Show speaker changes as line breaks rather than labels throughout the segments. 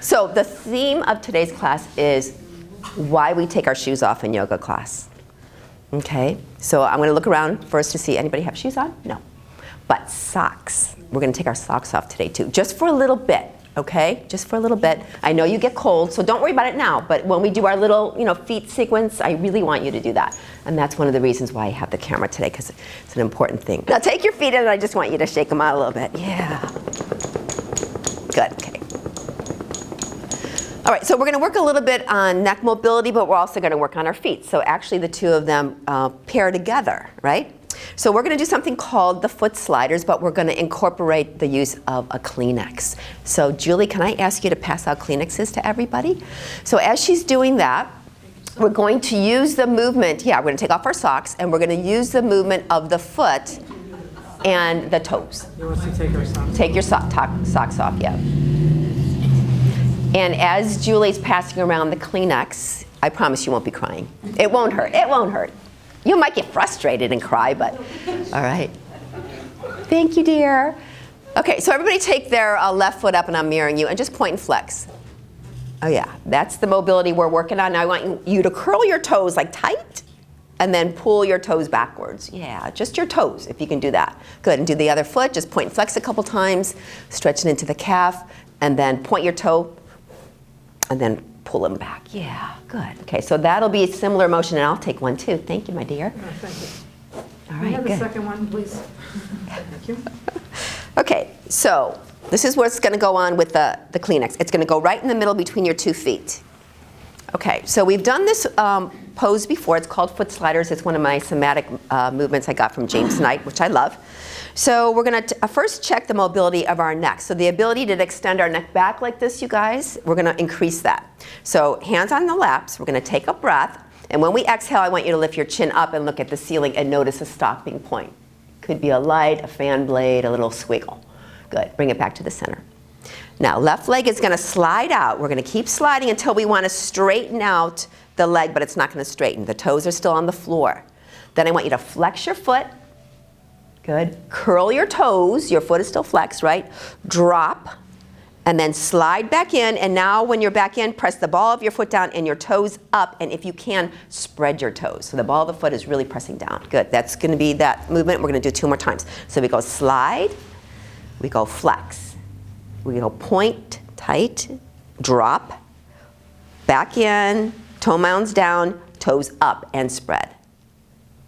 So the theme of today's class is why we take our shoes off in yoga class. Okay, so I'm going to look around first to see anybody have shoes on? No. But socks. We're going to take our socks off today too, just for a little bit. Okay, just for a little bit. I know you get cold, so don't worry about it now. But when we do our little, feet sequence, I really want you to do that. And that's one of the reasons why I have the camera today, because it's an important thing. Now take your feet in, and I just want you to shake them out a little bit. Yeah. Good. Okay. All right, so we're going to work a little bit on neck mobility, but we're also going to work on our feet. So actually the two of them pair together, right? So we're going to do something called the foot sliders, but we're going to incorporate the use of a Kleenex. So Julie, can I ask you to pass out Kleenexes to everybody? So as she's doing that, we're going to use the movement. Yeah, we're going to take off our socks, and we're going to use the movement of the foot and the toes.
You want to take our socks?
Take your socks off, yeah. And as Julie's passing around the Kleenex, I promise you won't be crying. It won't hurt. It won't hurt. You might get frustrated and cry, but all right. Thank you, dear. Okay, so everybody take their left foot up, and I'm mirroring you, and just point and flex. Oh yeah, that's the mobility we're working on. Now I want you to curl your toes like tight, and then pull your toes backwards. Yeah, just your toes, if you can do that. Good, and do the other foot. Just point and flex a couple times, stretch it into the calf, and then point your toe, and then pull them back. Yeah, good. Okay, so that'll be a similar motion, and I'll take one too. Thank you, my dear.
Oh, thank you.
All
Can I
right,
have
good.
the second one, please? Thank you.
Okay, so this is what's going to go on with the Kleenex. It's going to go right in the middle between your 2 feet. Okay, so we've done this pose before. It's called foot sliders. It's one of my somatic movements I got from James Knight, which I love. So we're going to first check the mobility of our neck. So the ability to extend our neck back like this, you guys, we're going to increase that. So hands on the laps, we're going to take a breath. And when we exhale, I want you to lift your chin up and look at the ceiling and notice a stopping point. Could be a light, a fan blade, a little squiggle. Good. Bring it back to the center. Now, left leg is going to slide out. We're going to keep sliding until we want to straighten out the leg, but it's not going to straighten. The toes are still on the floor. Then I want you to flex your foot. Good. Curl your toes. Your foot is still flexed, right? Drop, and then slide back in. And now when you're back in, press the ball of your foot down and your toes up. And if you can, spread your toes. So the ball of the foot is really pressing down. Good. That's going to be that movement. We're going to do 2 more times. So we go slide. We go flex. We go point, tight, drop, back in, toe mounds down, toes up, and spread.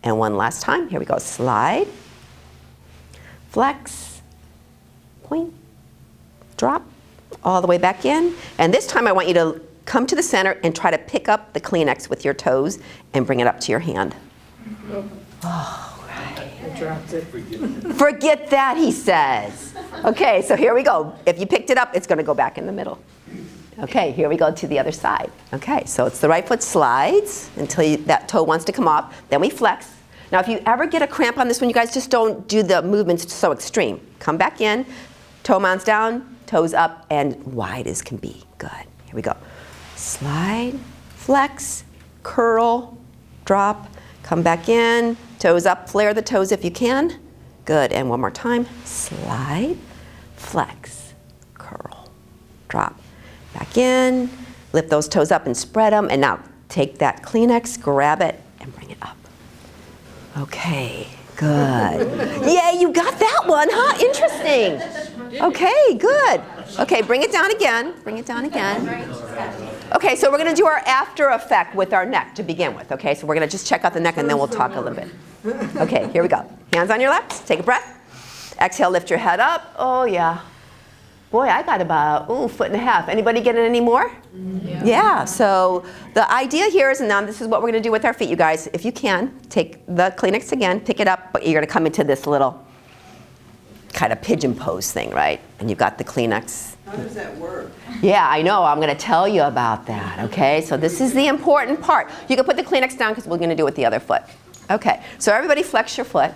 And one last time. Here we go. Slide. Flex, point, drop, all the way back in. And this time I want you to come to the center and try to pick up the Kleenex with your toes and bring it up to your hand. Oh, right.
I dropped it.
Forget that, he says. Okay, so here we go. If you picked it up, it's going to go back in the middle. Okay, here we go to the other side. Okay, so it's the right foot slides until that toe wants to come off. Then we flex. Now, if you ever get a cramp on this one, you guys just don't do the movements so extreme. Come back in, toe mounds down, toes up, and wide as can be. Good. Here we go. Slide, flex, curl, drop, come back in, toes up, flare the toes if you can. Good. And one more time. Slide, flex, curl, drop. Back in, lift those toes up and spread them. And now take that Kleenex, grab it, and bring it up. Okay, good. Yay, you got that one, huh? Interesting. Okay, good. Okay, bring it down again. Bring it down again. Okay, so we're going to do our after effect with our neck to begin with. Okay, so we're going to just check out the neck and then we'll talk a little bit. Okay, here we go. Hands on your laps. Take a breath. Exhale, lift your head up. Oh, yeah. Boy, I got about, 1.5 feet. Anybody getting any more? Yeah, so the idea here is, and now this is what we're going to do with our feet, you guys. If you can, take the Kleenex again, pick it up, but you're going to come into this little kind of pigeon pose thing, right? And you've got the Kleenex.
How does that work?
Yeah, I know. I'm going to tell you about that, okay? So this is the important part. You can put the Kleenex down because we're going to do it with the other foot. Okay, so everybody flex your foot.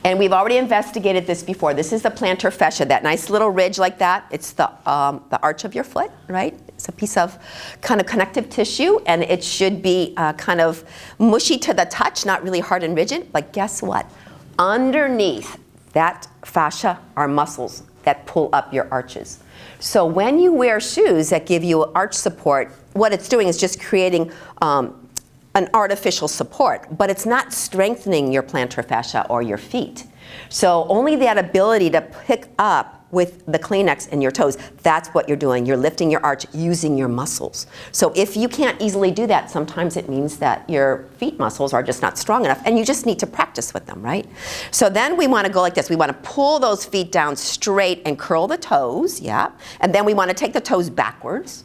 And we've already investigated this before. This is the plantar fascia, that nice little ridge like that. It's the arch of your foot, right? It's a piece of kind of connective tissue, and it should be kind of mushy to the touch, not really hard and rigid. But guess what? Underneath that fascia are muscles that pull up your arches. So when you wear shoes that give you arch support, what it's doing is just creating an artificial support, but it's not strengthening your plantar fascia or your feet. So only that ability to pick up with the kleenex in your toes, that's what you're doing. You're lifting your arch using your muscles. So if you can't easily do that, sometimes it means that your feet muscles are just not strong enough, and you just need to practice with them, right? So then we want to go like this. We want to pull those feet down straight and curl the toes, yeah. And then we want to take the toes backwards,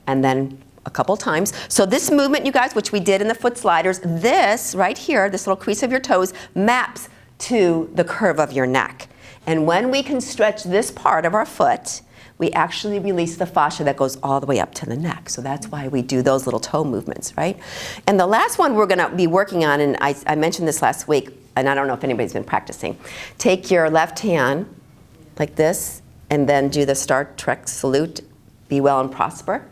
and then a couple times. So this movement, you guys, which we did in the foot sliders, this right here, this little crease of your toes, maps to the curve of your neck. And when we can stretch this part of our foot, we actually release the fascia that goes all the way up to the neck. So that's why we do those little toe movements, right? And the last one we're going to be working on, and I mentioned this last week, and I don't know if anybody's been practicing. Take your left hand like this, and then do the Star Trek salute, be well and prosper.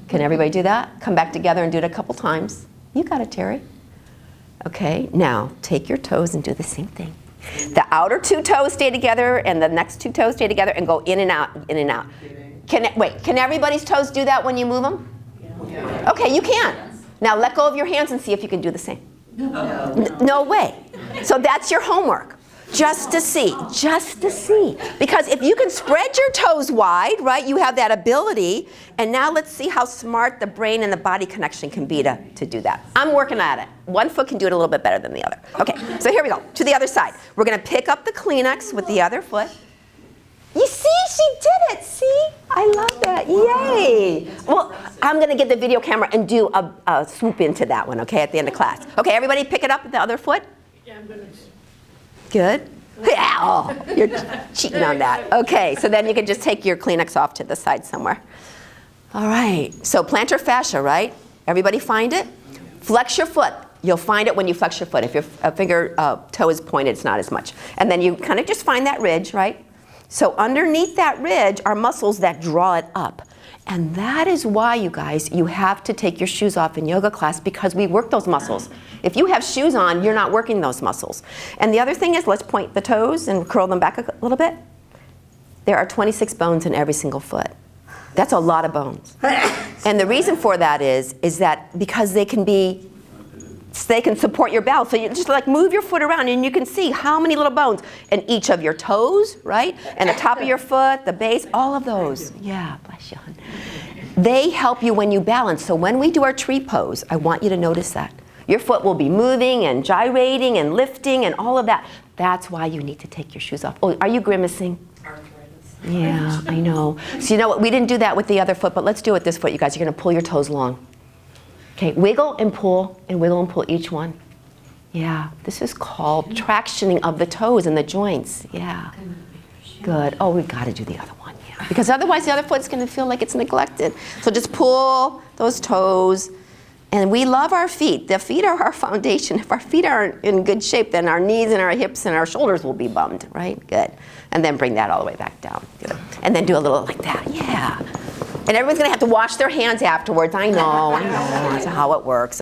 Can everybody do that? Come back together and do it a couple times. You got it, Terry. Okay, now take your toes and do the same thing. The outer two toes stay together and the next two toes stay together and go in and out, in and out. Can everybody's toes do that when you move them? Yeah. Okay, you can. Now let go of your hands and see if you can do the same. No way. So that's your homework. Just to see, just to see. Because if you can spread your toes wide, right, you have that ability. And now let's see how smart the brain and the body connection can be to do that. I'm working at it. One foot can do it a little bit better than the other. Okay, so here we go, to the other side. We're gonna pick up the kleenex with the other foot. You see, she did it, see? I love that, yay. Well, I'm gonna get the video camera and do a swoop into that one, okay, at the end of class. Okay, everybody pick it up with the other foot.
Yeah, I'm gonna.
Good. Yeah, oh, you're cheating on that. Okay, so then you can just take your kleenex off to the side somewhere. All right, so plantar fascia, right? Everybody find it? Flex your foot. You'll find it when you flex your foot. If your finger toe is pointed, it's not as much. And then you kind of just find that ridge, right? So underneath that ridge are muscles that draw it up. And that is why, you guys, you have to take your shoes off in yoga class, because we work those muscles. If you have shoes on, you're not working those muscles. And the other thing is, let's point the toes and curl them back a little bit. There are 26 bones in every single foot. That's a lot of bones. And the reason for that is that because they can support your balance. So you just like move your foot around and you can see how many little bones in each of your toes, right? And the top of your foot, the base, all of those. Yeah, bless you, hon. They help you when you balance. So when we do our tree pose, I want you to notice that. Your foot will be moving and gyrating and lifting and all of that. That's why you need to take your shoes off. Oh, are you grimacing?
Arthritis.
Yeah, I know. So you know what? We didn't do that with the other foot, but let's do it this foot, you guys. You're going to pull your toes long. Okay, wiggle and pull each one. Yeah, this is called tractioning of the toes and the joints. Yeah, good. Oh, we've got to do the other one, yeah. Because otherwise the other foot's going to feel like it's neglected. So just pull those toes. And we love our feet. The feet are our foundation. If our feet aren't in good shape, then our knees and our hips and our shoulders will be bummed, right? Good. And then bring that all the way back down. Good. And then do a little like that, yeah. And everyone's gonna have to wash their hands afterwards. I know, that's how it works.